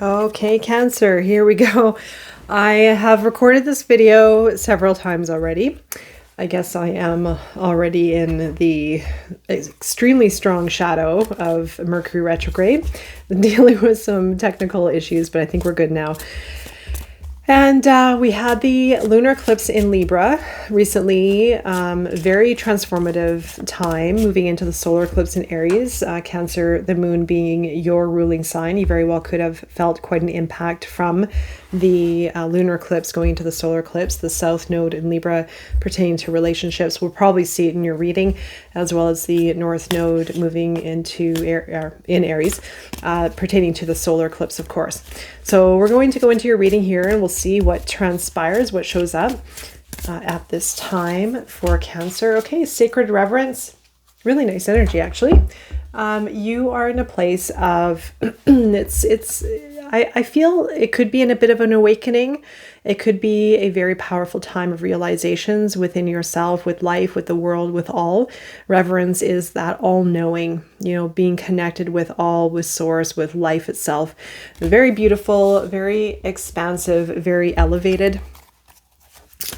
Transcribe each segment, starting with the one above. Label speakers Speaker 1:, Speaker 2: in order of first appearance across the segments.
Speaker 1: Okay, Cancer, here we go. I have recorded this video several times already. I guess I am already in the extremely strong shadow of Mercury retrograde, dealing with some technical issues, but I think we're good now. And we had the lunar eclipse in Libra recently, very transformative time, moving into the solar eclipse in Aries, Cancer, the moon being your ruling sign. You very well could have felt quite an impact from the lunar eclipse going into the solar eclipse. The south node in Libra pertaining to relationships. We'll probably see it in your reading, as well as the north node moving into in Aries, pertaining to the solar eclipse, of course. So we're going to go into your reading here and we'll see what transpires, what shows up at this time for Cancer. Okay, sacred reverence. Really nice energy, actually. You are in a place of, I feel it could be in a bit of an awakening. It could be a very powerful time of realizations within yourself, with life, with the world, with all. Reverence is that all-knowing, being connected with all, with source, with life itself. Very beautiful, very expansive, very elevated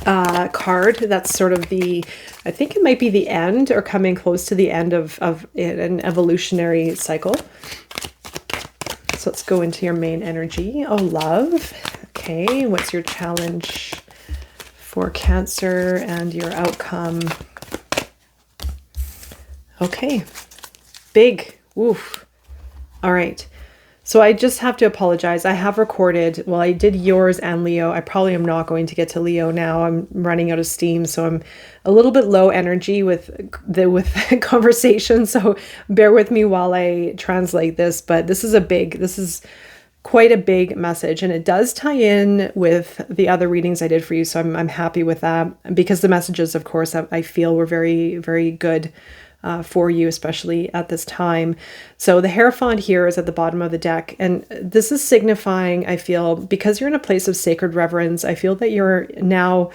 Speaker 1: card. That's sort of I think it might be the end or coming close to the end of an evolutionary cycle. So let's go into your main energy. Oh, love. Okay, what's your challenge for Cancer and your outcome? Okay, big. Oof. All right. So I just have to apologize. I have recorded, well, I did yours and Leo. I probably am not going to get to Leo now. I'm running out of steam, so I'm a little bit low energy with conversation. So bear with me while I translate this. But this is quite a big message, and it does tie in with the other readings I did for you. So I'm happy with that, because the messages, of course, I feel were very, very good for you, especially at this time. So the Hierophant here is at the bottom of the deck. And this is signifying, I feel, because you're in a place of sacred reverence, I feel that you're now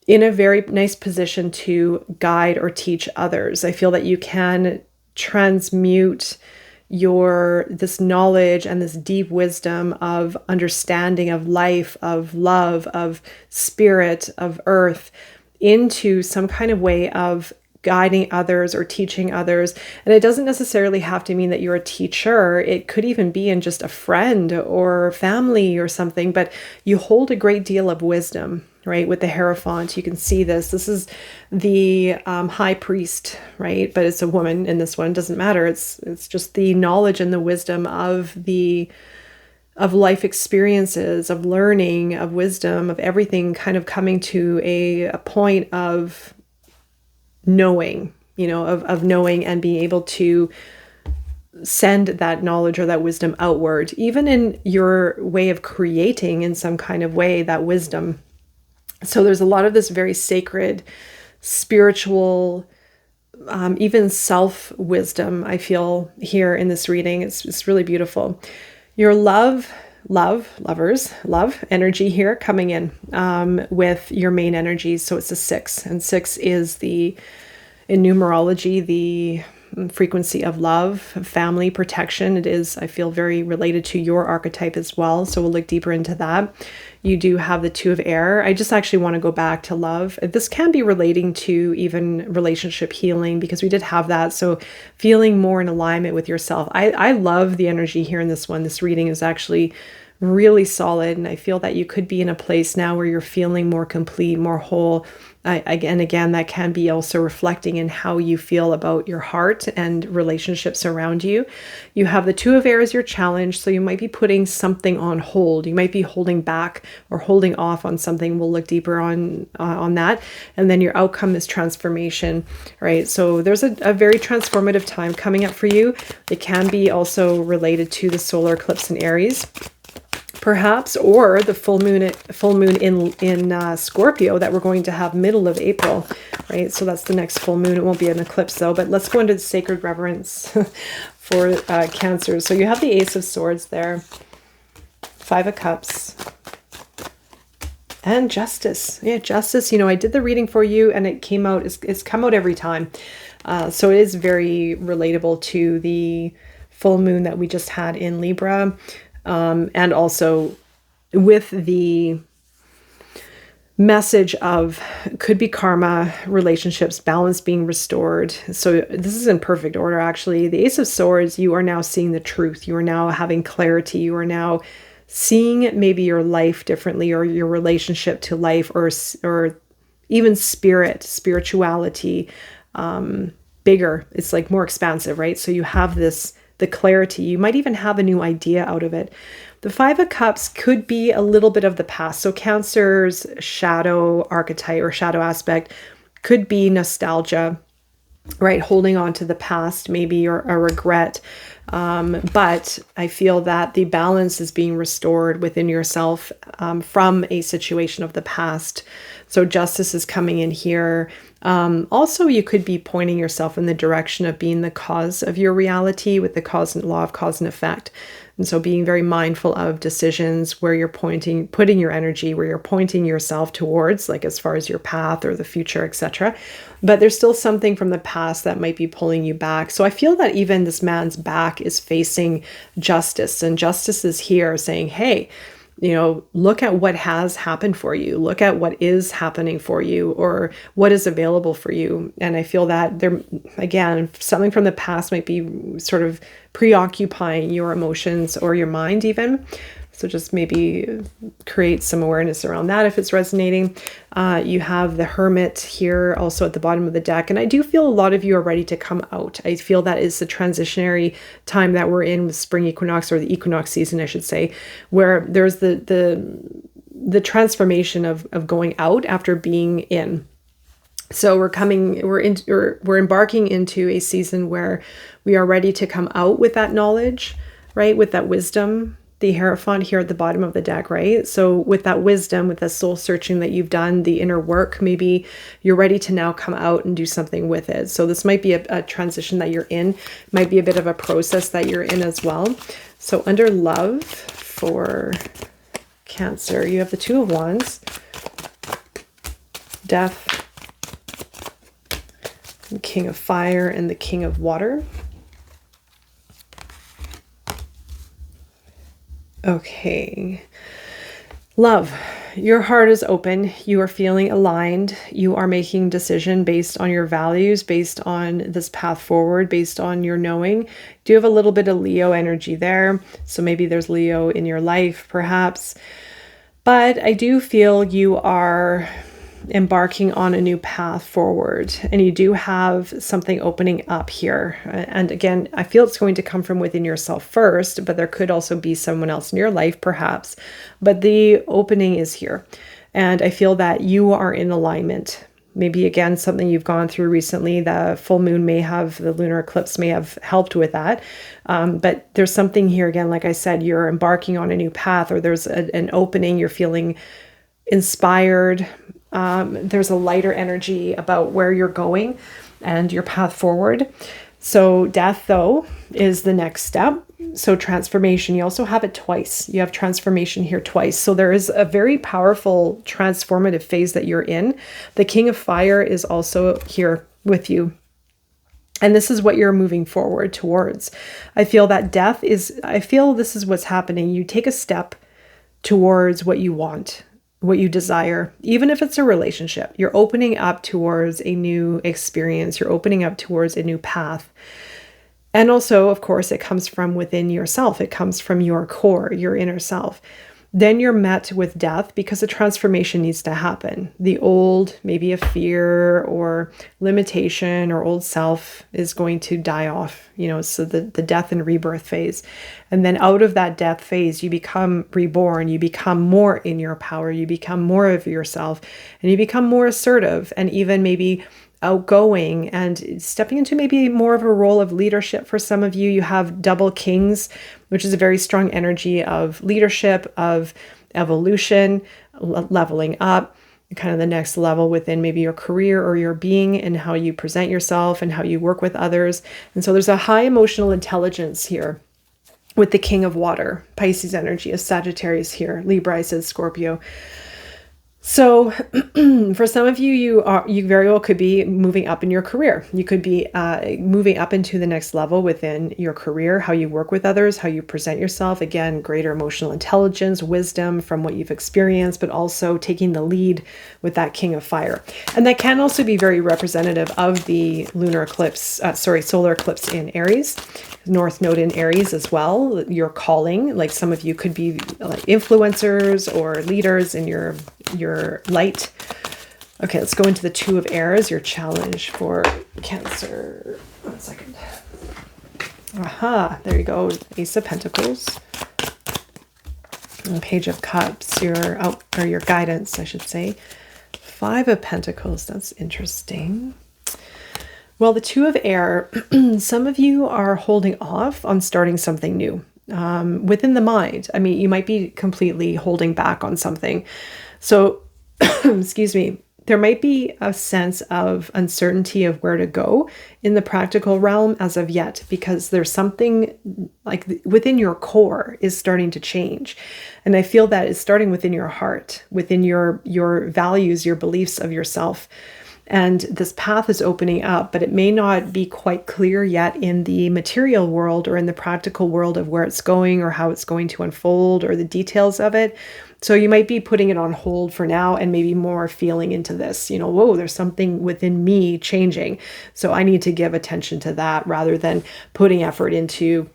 Speaker 1: in a very nice position to guide or teach others. I feel that you can transmute this knowledge and this deep wisdom of understanding of life, of love, of spirit, of earth, into some kind of way of guiding others or teaching others. And it doesn't necessarily have to mean that you're a teacher. It could even be in just a friend or family or something, but you hold a great deal of wisdom, right? With the Hierophant, you can see this. This is the high priest, right? But it's a woman in this one. Doesn't matter. It's just the knowledge and the wisdom of life experiences, of learning, of wisdom, of everything kind of coming to a point of knowing, of knowing and being able to send that knowledge or that wisdom outward, even in your way of creating in some kind of way that wisdom. So there's a lot of this very sacred, spiritual, even self-wisdom, I feel, here in this reading. It's really beautiful. Your lovers, love energy here coming in with your main energies. So it's a 6, and 6 is in numerology, the frequency of love, family, protection. It is, I feel, very related to your archetype as well. So we'll look deeper into that. You do have the 2 of air. I just actually want to go back to love. This can be relating to even relationship healing, because we did have that. So feeling more in alignment with yourself. I love the energy here in this one. This reading is actually really solid. And I feel that you could be in a place now where you're feeling more complete, more whole. Again, that can be also reflecting in how you feel about your heart and relationships around you. You have the 2 of air as your challenge. So you might be putting something on hold. You might be holding back or holding off on something. We'll look deeper on that. And then your outcome is transformation, right? So there's a very transformative time coming up for you. It can be also related to the solar eclipse in Aries, perhaps, or the full moon in Scorpio that we're going to have middle of April, right? So that's the next full moon. It won't be an eclipse though, but let's go into the sacred reverence for Cancer. So you have the Ace of Swords there, 5 of Cups, and Justice. Yeah, Justice. I did the reading for you and it came out, it's come out every time. So it is very relatable to the full moon that we just had in Libra. And also with the message of could be karma, relationships, balance being restored. So this is in perfect order, actually. The Ace of Swords, you are now seeing the truth. You are now having clarity. You are now seeing maybe your life differently, or your relationship to life, or even spirituality, bigger. It's like more expansive, right? So you have the clarity. You might even have a new idea out of it. The Five of Cups could be a little bit of the past. So Cancer's shadow archetype or shadow aspect could be nostalgia, right? Holding on to the past, maybe, or a regret. But I feel that the balance is being restored within yourself from a situation of the past. So justice is coming in here. Also, you could be pointing yourself in the direction of being the cause of your reality with the law of cause and effect. And so being very mindful of decisions where you're putting your energy, where you're pointing yourself towards, like as far as your path or the future, etc. But there's still something from the past that might be pulling you back. So I feel that even this man's back is facing justice, and justice is here saying, hey, look at what has happened for you. Look at what is happening for you, or what is available for you. And I feel that there, again, something from the past might be sort of preoccupying your emotions or your mind even. So just maybe create some awareness around that if it's resonating. You have the Hermit here also at the bottom of the deck. And I do feel a lot of you are ready to come out. I feel that is the transitionary time that we're in with spring equinox, or the equinox season, I should say, where there's the transformation of going out after being in. So we're embarking into a season where we are ready to come out with that knowledge, right? With that wisdom, the Hierophant here at the bottom of the deck, right? So with that wisdom, with the soul searching that you've done, the inner work, maybe you're ready to now come out and do something with it. So this might be a transition that you're in, might be a bit of a process that you're in as well. So under love for Cancer, you have the Two of Wands, Death, the King of Fire, and the King of Water. Okay. Love, your heart is open. You are feeling aligned. You are making decision based on your values, based on this path forward, based on your knowing. Do you have a little bit of Leo energy there? So maybe there's Leo in your life, perhaps. But I do feel you are embarking on a new path forward, and you do have something opening up here. And again, I feel it's going to come from within yourself first, but there could also be someone else in your life perhaps, but the opening is here. And I feel that you are in alignment. Maybe again, something you've gone through recently, the full moon the lunar eclipse may have helped with that. But there's something here again, like I said, you're embarking on a new path, or there's an opening, you're feeling inspired. There's a lighter energy about where you're going and your path forward. So death, though, is the next step. So transformation, you also have it twice. You have transformation here twice. So there is a very powerful transformative phase that you're in. The King of Fire is also here with you. And this is what you're moving forward towards. I feel that I feel this is what's happening. You take a step towards what you want, what you desire, even if it's a relationship. You're opening up towards a new experience. You're opening up towards a new path. And also, of course, it comes from within yourself. It comes from your core, your inner self. Then you're met with death because a transformation needs to happen. The old, maybe a fear or limitation or old self is going to die off, so the death and rebirth phase. And then out of that death phase, you become reborn, you become more in your power, you become more of yourself, and you become more assertive and even maybe outgoing and stepping into maybe more of a role of leadership. For some of you, you have double kings, which is a very strong energy of leadership, of evolution, leveling up, kind of the next level within maybe your career or your being, and how you present yourself and how you work with others. And so there's a high emotional intelligence here with the King of Water, Pisces energy, a Sagittarius here, Libra, I said Scorpio. So for some of you, you very well could be moving up in your career. You could be moving up into the next level within your career, how you work with others, how you present yourself. Again, greater emotional intelligence, wisdom from what you've experienced, but also taking the lead with that King of Fire. And that can also be very representative of the solar eclipse in Aries. North Node in Aries as well, your calling. Like some of you could be like influencers or leaders in your light. Okay, let's go into the Two of Airs, your challenge for Cancer. 1 second. Aha, there you go. Ace of Pentacles. And Page of Cups, your guidance, I should say. 5 of Pentacles, that's interesting. Well, the Two of Air, some of you are holding off on starting something new within the mind. I mean, you might be completely holding back on something. So, excuse me, there might be a sense of uncertainty of where to go in the practical realm as of yet, because there's something like within your core is starting to change. And I feel that it's starting within your heart, within your values, your beliefs of yourself. And this path is opening up, but it may not be quite clear yet in the material world or in the practical world of where it's going or how it's going to unfold or the details of it. So you might be putting it on hold for now and maybe more feeling into this, whoa, there's something within me changing. So I need to give attention to that rather than putting effort into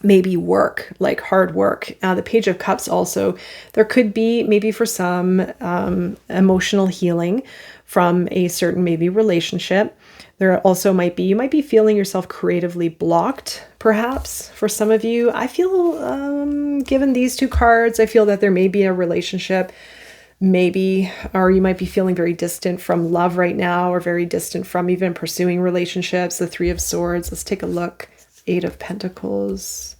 Speaker 1: maybe work, like hard work. The Page of Cups also, there could be maybe for some emotional healing from a certain maybe relationship. There also might be, you might be feeling yourself creatively blocked, perhaps, for some of you. I feel, given these 2 cards, I feel that there may be a relationship, maybe, or you might be feeling very distant from love right now, or very distant from even pursuing relationships. The 3 of Swords, let's take a look. 8 of Pentacles.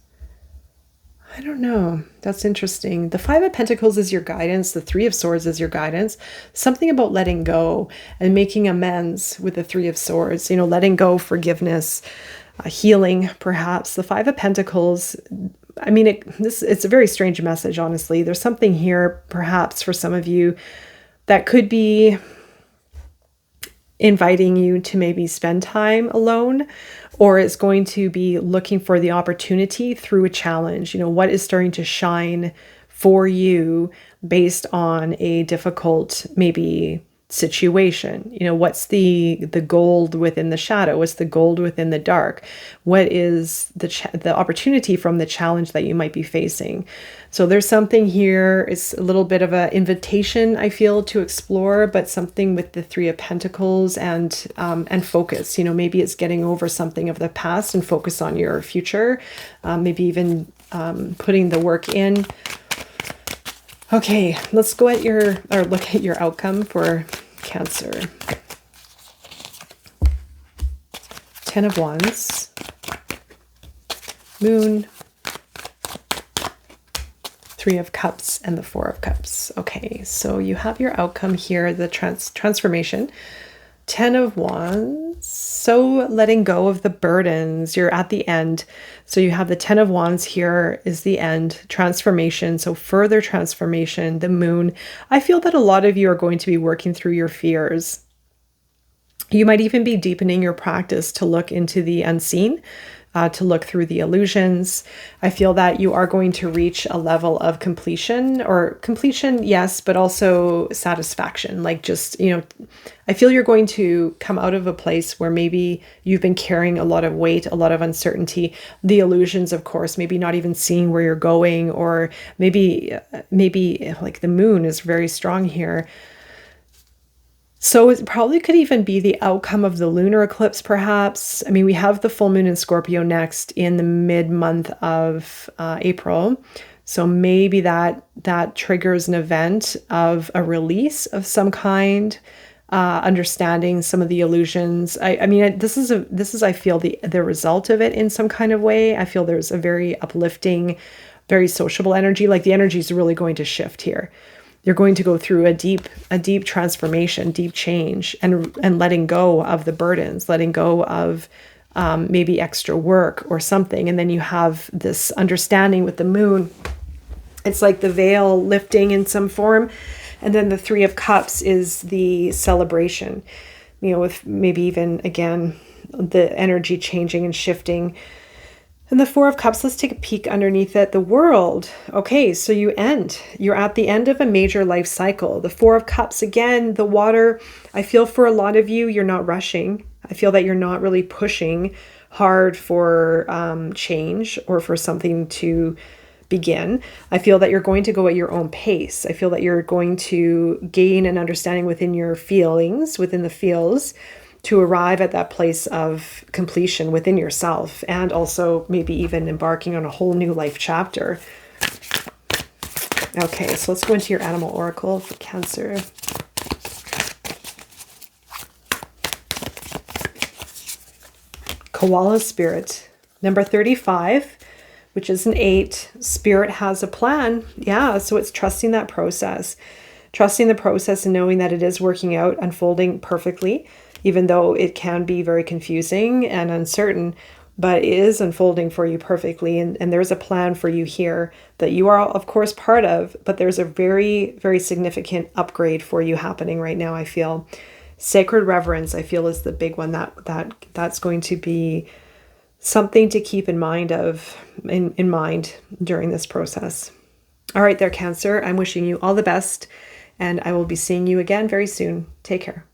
Speaker 1: I don't know. That's interesting. The 5 of Pentacles is your guidance. The 3 of Swords is your guidance. Something about letting go and making amends with the 3 of Swords, letting go, forgiveness, healing, perhaps. The 5 of Pentacles, I mean, it's a very strange message, honestly. There's something here, perhaps, for some of you that could be inviting you to maybe spend time alone, or it's going to be looking for the opportunity through a challenge. What is starting to shine for you based on a difficult maybe situation? What's the gold within the shadow? What's the gold within the dark? What is the opportunity from the challenge that you might be facing? So there's something here. It's a little bit of an invitation, I feel, to explore, but something with the 3 of Pentacles and focus. Maybe it's getting over something of the past and focus on your future. Maybe even putting the work in. Okay, let's go at look at your outcome for Cancer. 10 of Wands, Moon, 3 of Cups, and the 4 of Cups. Okay, so you have your outcome here, the transformation. 10 of Wands, so letting go of the burdens. You're at the end. So you have the 10 of Wands here is the end, transformation. So further transformation, the Moon. I feel that a lot of you are going to be working through your fears. You might even be deepening your practice to look into the unseen, to look through the illusions. I feel that you are going to reach a level of completion, yes, but also satisfaction. Like just, I feel you're going to come out of a place where maybe you've been carrying a lot of weight, a lot of uncertainty, the illusions, of course, maybe not even seeing where you're going, or maybe like the Moon is very strong here. So it probably could even be the outcome of the lunar eclipse, perhaps. I mean, we have the full moon in Scorpio next in the mid-month of April. So maybe that triggers an event of a release of some kind, understanding some of the illusions. I mean, this is I feel the result of it in some kind of way. I feel there's a very uplifting, very sociable energy. Like the energy is really going to shift here. You're going to go through a deep transformation, deep change, and letting go of the burdens, letting go of maybe extra work or something. And then you have this understanding with the Moon. It's like the veil lifting in some form. And then the Three of Cups is the celebration, with maybe even, again, the energy changing and shifting. And the Four of Cups, let's take a peek underneath it. The World. Okay, so you're at the end of a major life cycle. The Four of Cups, again, the water. I feel for a lot of you, you're not rushing. I feel that you're not really pushing hard for change or for something to begin. I feel that you're going to go at your own pace. I feel that you're going to gain an understanding within your feelings, within the feels, to arrive at that place of completion within yourself, and also maybe even embarking on a whole new life chapter. Okay, so let's go into your animal oracle for Cancer. Koala Spirit, number 35, which is an 8. Spirit has a plan. Yeah, so it's trusting that process. Trusting the process and knowing that it is working out, unfolding perfectly, even though it can be very confusing and uncertain, but it is unfolding for you perfectly. And there's a plan for you here that you are, of course, part of, but there's a very, very significant upgrade for you happening right now, I feel. Sacred reverence, I feel, is the big one that's going to be something to keep in mind during this process. All right there, Cancer, I'm wishing you all the best, and I will be seeing you again very soon. Take care.